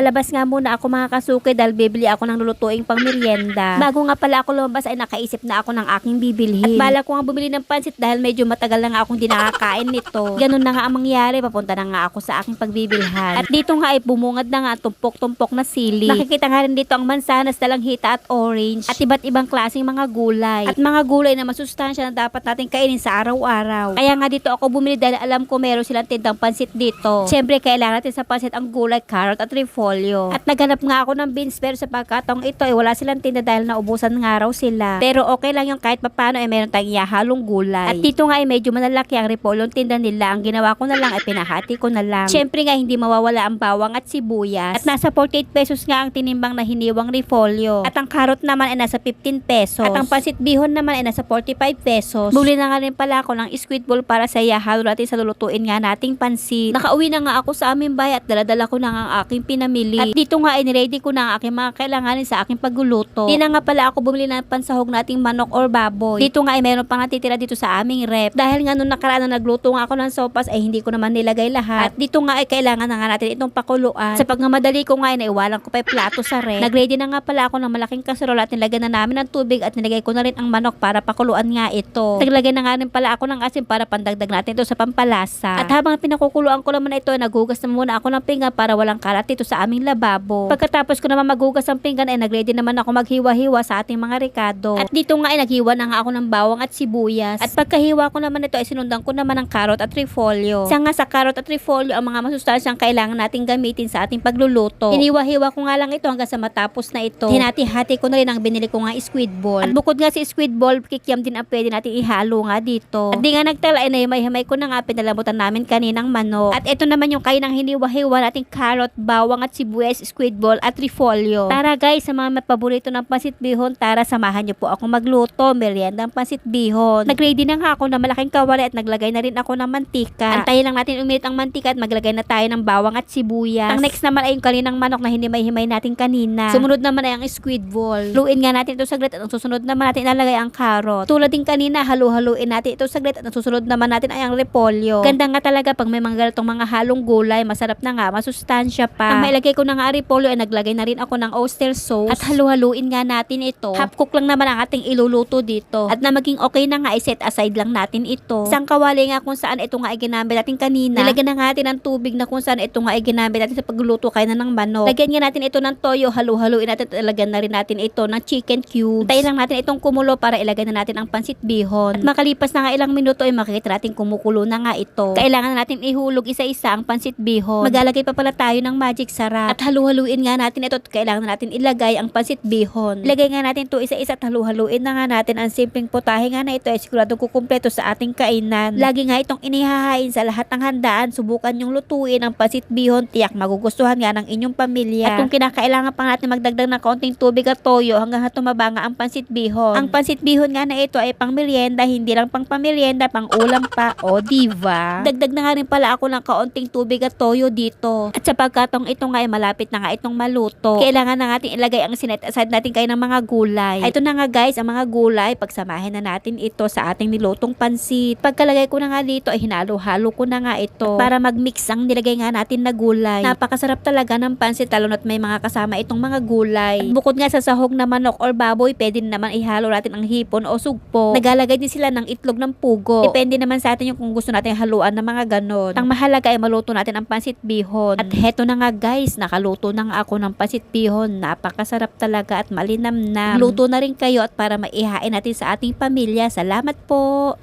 Lalabas nga muna ako mga kasuki dahil bibili ako ng lulutuing pang merienda. Bago nga pala ako lumabas ay nakaisip na ako ng aking bibilhin. At bala ko nga bumili ng pansit dahil medyo matagal na nga akong di nakakain nito. Ganun na nga ang mangyari, papunta na nga ako sa aking pagbibilhan. At dito nga ay bumungad na nga ang tumpok-tumpok na sili. Nakikita nga rin dito ang mansanas, dalanghita at orange. At iba't ibang klaseng mga gulay. At mga gulay na masustansya na dapat natin kainin sa araw-araw. Kaya nga dito ako bumili dahil alam ko meron silang tindang pansit dito. Siyempre kailangan natin sa pansit ang gulay, carrot at repolyo. At naghanap nga ako ng beans pero sa pagkataong ito ay wala silang tinda dahil naubusan nga raw sila. Pero okay lang yung kahit papano ay meron tayong ihahalong gulay. At dito nga ay medyo malalaki ang repolyo tinda nila. Ang ginawa ko na lang ay pinahati ko na lang. Siyempre nga hindi mawawala ang bawang at sibuyas. At nasa 48 pesos nga ang tinimbang na hiniwang repolyo. At ang carrot naman ay nasa 15 pesos. At ang pansit bihon naman ay nasa 45 pesos. Bumili na nga rin pala ako ng squid ball para sa ihahalo natin sa lulutuin nga nating pansit. Nakauwi na nga ako sa aming bahay at daladala ko na nga ang aking pinamili. At dito nga ay niready ko na ang aking mga kailanganin sa aking pagluluto. Di na nga pala ako bumili ng pansahog nating manok or baboy. Dito nga ay meron pang natitira dito sa aming rep. Dahil nga nung nakaraan na nagluto nga ako ng sopas ay hindi ko naman nilagay lahat. At dito nga ay kailangan na nga natin itong pakuluan. Sa pagmamadali ko nga ay naiwalan ko pa yung plato sa rep. Nagready na nga pala ako ng malaking kaserola at nilagyan na namin ng tubig at nilagay ko na rin ang manok para pakuluan nga ito. Naglagay na nga rin pala ako ng asin para pandagdag natin ito sa pampalasa. At habang pinakukuluan ko naman ito, naghugas na muna ako ng pinggan para walang kalat dito sa aming lababo. Pagkatapos ko naman maghugas ng pinggan ay nagready naman ako maghiwa-hiwa sa ating mga ricado. At dito nga ay naghiwa na nga ako ng bawang at sibuyas. At pagkahiwa ko naman ito ay sinundan ko naman ng carrot at repolyo. Isa nga sa carrot at repolyo ang mga masustansyang kailangan nating gamitin sa ating pagluluto. Hiniwa-hiwa ko nga lang ito hanggang sa matapos na ito. Hinati-hati ko na rin ang binili ko nga squid ball. At bukod nga si squid ball, kikiam din ang pwede nating ihalo nga dito. At di nga nagtala ay nahimay-himay ko na nga pinalamutan namin kaninang manok. At ito naman yung kainang hiniwa-hiwa nating carrot, bawang at sibuyas, squid ball at repolyo. Tara guys, sa mga paborito ng pansit bihon, tara samahan niyo po ako magluto, merienda ng pansit bihon. Nagready na nga ako ng malaking kawali at naglagay na rin ako ng mantika. Antayin lang natin uminit ang mantika at maglagay na tayo ng bawang at sibuyas. Ang next naman ay yung kaninang manok na hinimay-himay natin kanina. Sumunod naman ay ang squid ball. Luin nga natin ito saglit at ang susunod naman natin ilalagay ang carrot. Tulad din kanina, halu-haluin natin ito saglit at ang susunod naman natin ay ang repolyo. Ganda nga talaga pag may mga ganitong mga halong gulay, masarap na nga, masustansya pa. Ang mailagay ko na nga ang repolyo ay naglagay na rin ako ng oyster sauce at halu-haluin nga natin ito. Half cook lang naman ang ating iluluto dito. At na maging okay na nga, i-set aside lang natin ito. Isang kawali nga kung saan ito nga ay ginamit natin kanina. Nilagyan na nga natin ng tubig na kung saan ito nga ay ginamit natin sa pagluluto kaya na ng manok. Lagyan nga natin ito ng toyo, halu-haluin natin at ilagyan na rin natin ito ng chicken cubes. Tayo lang natin itong kumulo para ilagay na natin ang pansit bihon. At makalipas na nga ilang minuto ay makikita natin kumukulo na nga ito. Kailangan na natin ihulog isa-isa ang pansit bihon. Maglalagay pa pala tayo ng magic sarap. At halu-haluin nga natin ito at kailangan na natin ilagay ang pansit bihon. Ilagay nga natin ito isa-isa at halu-haluin na nga natin ang simpleng putahe nga na ito ay sigurado kukumpleto sa ating kainan. Lagi nga itong inihahain sa lahat ng handaan. Subukan yung lutuin ang pansit bihon. Tiyak magugustuhan nga ng inyong pamilya. At kung kinakailangan pa natin magdagdag ng kaunting tubig at toyo hanggang tumaba nga ang pansit bihon. Ang pansit bihon nga na ito ay pang merienda, hindi lang pang pamerienda, pang ulam pa. O diva? Dagdag na nga rin pala ako ng kaunting tubig at toyo dito. At sa pagkatong ito nga ay malapit na nga itong maluto. Kailangan na natin ilagay ang sinet aside natin kayo ng mga gulay. Ito na nga guys, ang mga gulay. Pagsamahin na natin ito sa ating nilutong pansit. Pagkalagay ko na nga dito ay hinalo-halo ko na nga ito para magmix ang nilagay nga natin na gulay. Napakasarap talaga ng pansit lalo na't may mga kasama itong mga gulay. At bukod nga sa sahog na manok or baboy, pwede naman ihalo natin ang hipon o sugpo. Nagalagay din sila ng itlog ng pugo. Depende naman sa atin yung kung gusto natin haluan ng mga ganon. Ang mahalaga ay maluto natin ang pansit bihon. At heto na nga guys, nakaluto na nga ako ng pansit bihon. Napakasarap talaga at malinamnam. Luto na rin kayo at para maihain natin sa ating pamilya. Salamat po!